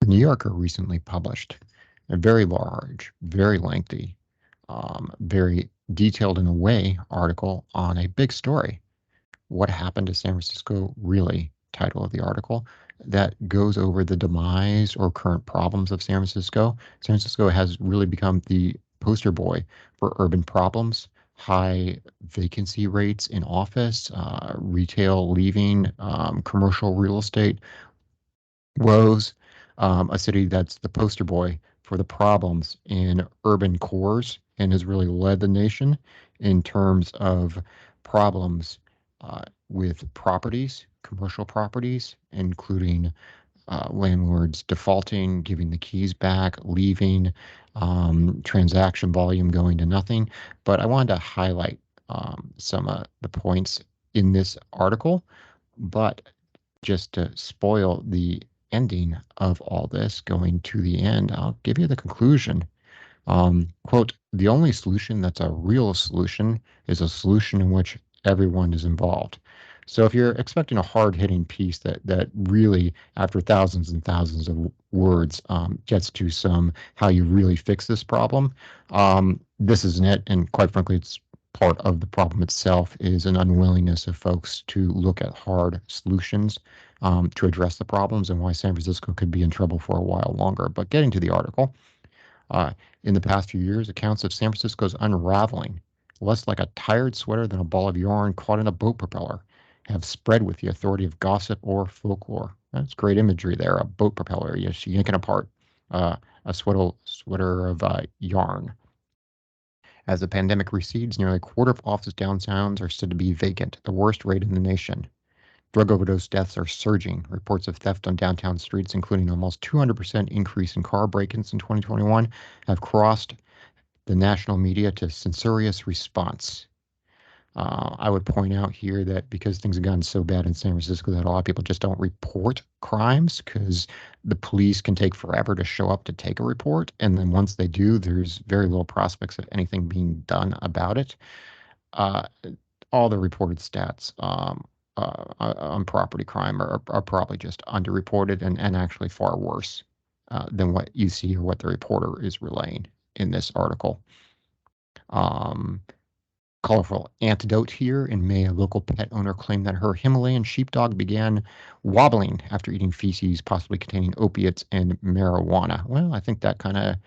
New Yorker recently published a very large, very lengthy, very detailed in a way article on a big story. What happened to San Francisco, really, title of the article, that goes over the demise or current problems of San Francisco. San Francisco has really become the poster boy for urban problems, high vacancy rates in office, retail leaving, commercial real estate woes, a city that's the poster boy for the problems in urban cores and has really led the nation in terms of problems with properties, commercial properties, including landlords defaulting, giving the keys back, leaving, transaction volume going to nothing. But I wanted to highlight some of the points in this article, but just to spoil the ending of all this, going to the end, I'll give you the conclusion. Quote, the only solution that's a real solution is a solution in which everyone is involved. So if you're expecting a hard-hitting piece that really, after thousands and thousands of words, gets to some how you really fix this problem, this isn't it. And quite frankly, it's part of the problem itself is an unwillingness of folks to look at hard solutions to address the problems and why San Francisco could be in trouble for a while longer. But getting to the article, uh, in the past few years, accounts of San Francisco's unraveling, less like a tired sweater than a ball of yarn caught in a boat propeller, have spread with the authority of gossip or folklore. That's great imagery there. A boat propeller, yes, yanking apart a sweater of yarn. As the pandemic recedes, nearly a quarter of office downtowns are said to be vacant, the worst rate in the nation. Drug overdose deaths are surging. Reports of theft on downtown streets, including almost 200% increase in car break-ins in 2021, have crossed the national media to censorious response. I would point out here that because things have gotten so bad in San Francisco that a lot of people just don't report crimes because the police can take forever to show up to take a report. And then once they do, there's very little prospects of anything being done about it. Uh, all the reported stats on property crime are probably just underreported and actually far worse than what you see or what the reporter is relaying in this article. Colorful antidote here. In May, a local pet owner claimed that her Himalayan sheepdog began wobbling after eating feces possibly containing opiates and marijuana. Well, I think that kind of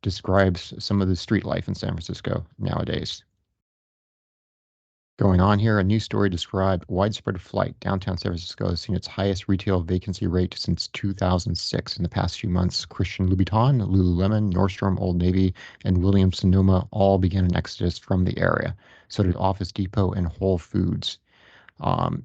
describes some of the street life in San Francisco nowadays. Going on here, a news story described widespread flight. Downtown San Francisco has seen its highest retail vacancy rate since 2006. In the past few months, Christian Louboutin, Lululemon, Nordstrom, Old Navy, and Williams-Sonoma all began an exodus from the area. So did Office Depot and Whole Foods.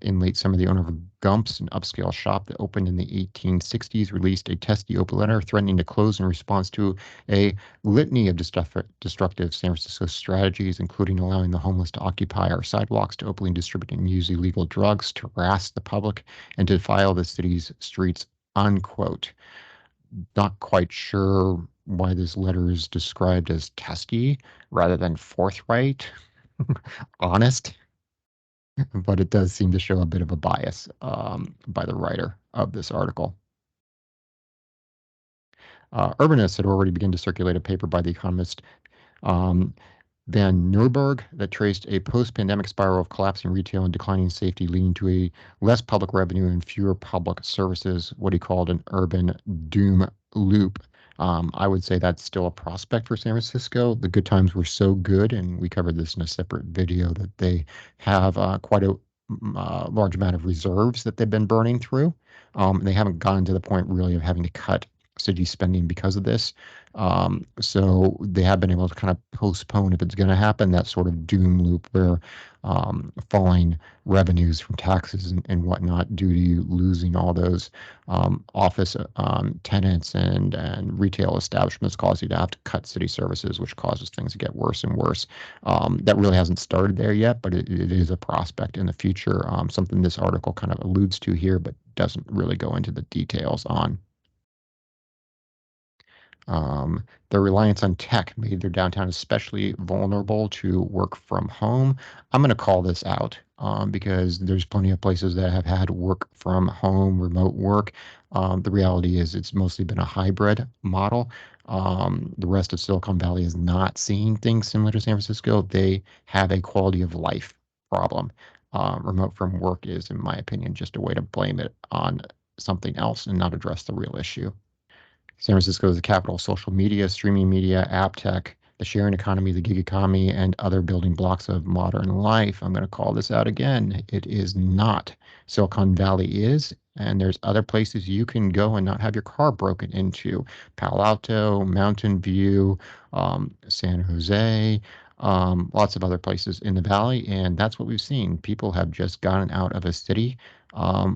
In late summer, the owner of Gump's, an upscale shop that opened in the 1860s, released a testy open letter threatening to close in response to a litany of destructive San Francisco strategies, including allowing the homeless to occupy our sidewalks, to openly distribute and use illegal drugs, to harass the public, and to defile the city's streets, unquote. Not quite sure why this letter is described as testy rather than forthright, honest, but it does seem to show a bit of a bias by the writer of this article. Urbanists had already begun to circulate a paper by The Economist Van Nurburg that traced a post-pandemic spiral of collapsing retail and declining safety, leading to a less public revenue and fewer public services, what he called an urban doom loop. I would say that's still a prospect for San Francisco. The good times were so good, and we covered this in a separate video, that they have quite a large amount of reserves that they've been burning through. And they haven't gotten to the point really of having to cut city spending because of this. So they have been able to kind of postpone, if it's going to happen, that sort of doom loop where falling revenues from taxes and whatnot due to you losing all those office tenants and retail establishments cause you to have to cut city services, which causes things to get worse and worse. That really hasn't started there yet, but it is a prospect in the future, something this article kind of alludes to here, but doesn't really go into the details on. Their reliance on tech made their downtown especially vulnerable to work from home. I'm going to call this out because there's plenty of places that have had work from home, remote work. The reality is it's mostly been a hybrid model. The rest of Silicon Valley is not seeing things similar to San Francisco. They have a quality of life problem. Remote from work is, in my opinion, just a way to blame it on something else and not address the real issue. San Francisco is the capital of social media, streaming media, app tech, the sharing economy, the gig economy, and other building blocks of modern life. I'm going to call this out again. It is not. Silicon Valley is, and there's other places you can go and not have your car broken into. Palo Alto, Mountain View, San Jose, lots of other places in the valley. And that's what we've seen. People have just gotten out of a city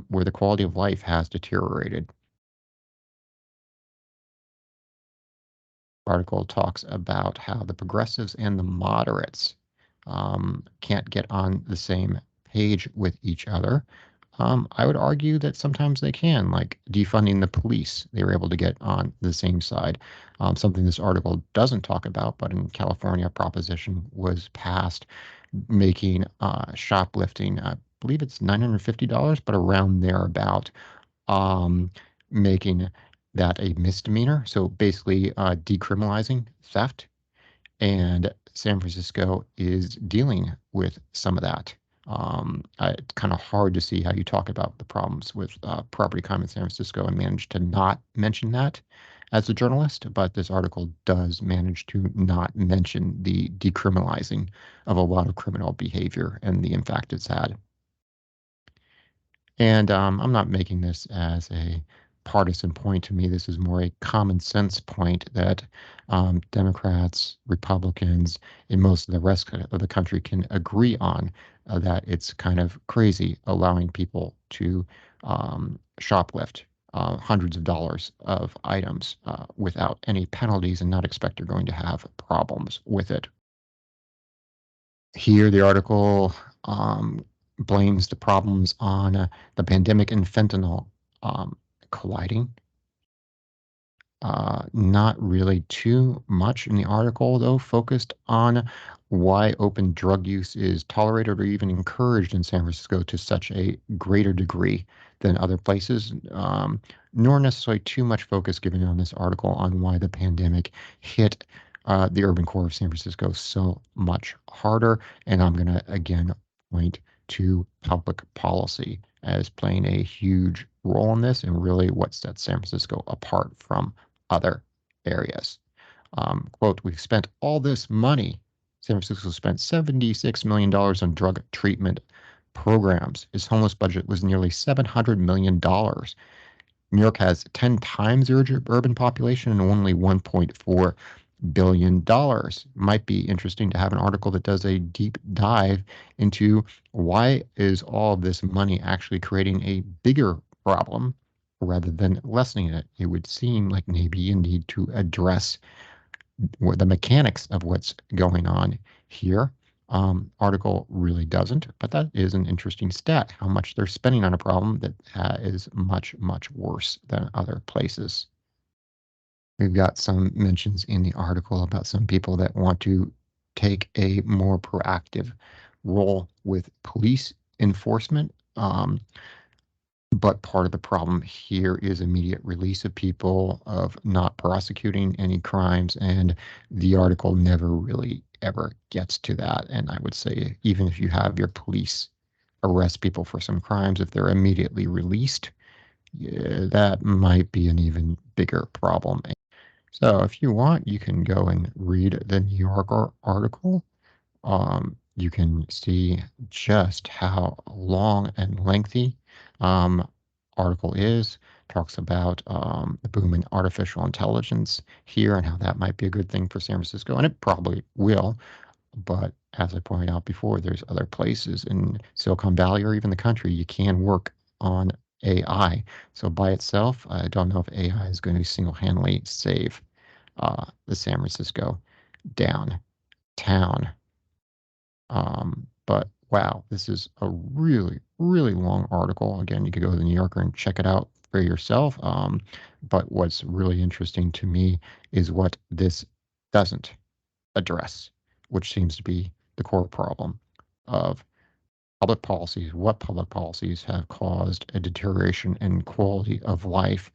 where the quality of life has deteriorated. Article talks about how the progressives and the moderates can't get on the same page with each other. I would argue that sometimes they can, like defunding the police. They were able to get on the same side. Something this article doesn't talk about, but in California, a proposition was passed making shoplifting, I believe it's $950, but around there about um, making that a misdemeanor. So basically, decriminalizing theft. And San Francisco is dealing with some of that. It's kind of hard to see how you talk about the problems with property crime in San Francisco and manage to not mention that as a journalist. But this article does manage to not mention the decriminalizing of a lot of criminal behavior and the impact it's had. And I'm not making this as a partisan point. To me, this is more a common sense point that Democrats, Republicans, and most of the rest of the country can agree on that it's kind of crazy allowing people to shoplift hundreds of dollars of items without any penalties and not expect they're going to have problems with it. Here, the article blames the problems on the pandemic and fentanyl colliding. Not really too much in the article, though, focused on why open drug use is tolerated or even encouraged in San Francisco to such a greater degree than other places, nor necessarily too much focus given on this article on why the pandemic hit the urban core of San Francisco so much harder. And I'm going to again point to public policy as playing a huge role in this and really what sets San Francisco apart from other areas. Quote, we've spent all this money. San Francisco spent $76 million on drug treatment programs. Its homeless budget was nearly $700 million. New York has 10 times the urban population and only $1.4 billion. Might be interesting to have an article that does a deep dive into why is all of this money actually creating a bigger problem rather than lessening it. It would seem like maybe you need to address the mechanics of what's going on here. Article really doesn't, but that is an interesting stat, how much they're spending on a problem that is much, much worse than other places. We've got some mentions in the article about some people that want to take a more proactive role with police enforcement. But part of the problem here is immediate release of people, of not prosecuting any crimes, and the article never really ever gets to that. And I would say, even if you have your police arrest people for some crimes, if they're immediately released, yeah, that might be an even bigger problem. So if you want, you can go and read the New Yorker article. You can see just how long and lengthy um, article is. Talks about the boom in artificial intelligence here and how that might be a good thing for San Francisco, and it probably will. But as I pointed out before, there's other places in Silicon Valley or even the country you can work on AI. So by itself, I don't know if AI is going to single-handedly save the San Francisco downtown. But wow, this is a really, really long article. Again, you could go to the New Yorker and check it out for yourself. But what's really interesting to me is what this doesn't address, which seems to be the core problem of public policies. What public policies have caused a deterioration in quality of life,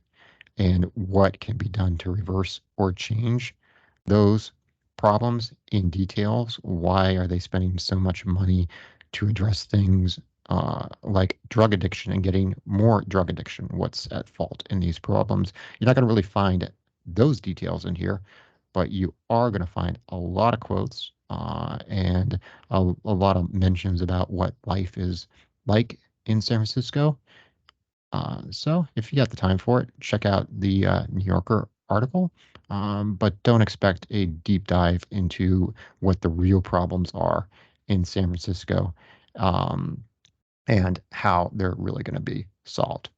and what can be done to reverse or change those problems in details? Why are they spending so much money to address things like drug addiction and getting more drug addiction? What's at fault in these problems? You're not going to really find those details in here, but you are going to find a lot of quotes and a lot of mentions about what life is like in San Francisco. So if you got the time for it, check out the New Yorker article, but don't expect a deep dive into what the real problems are in San Francisco um, and how they're really going to be solved.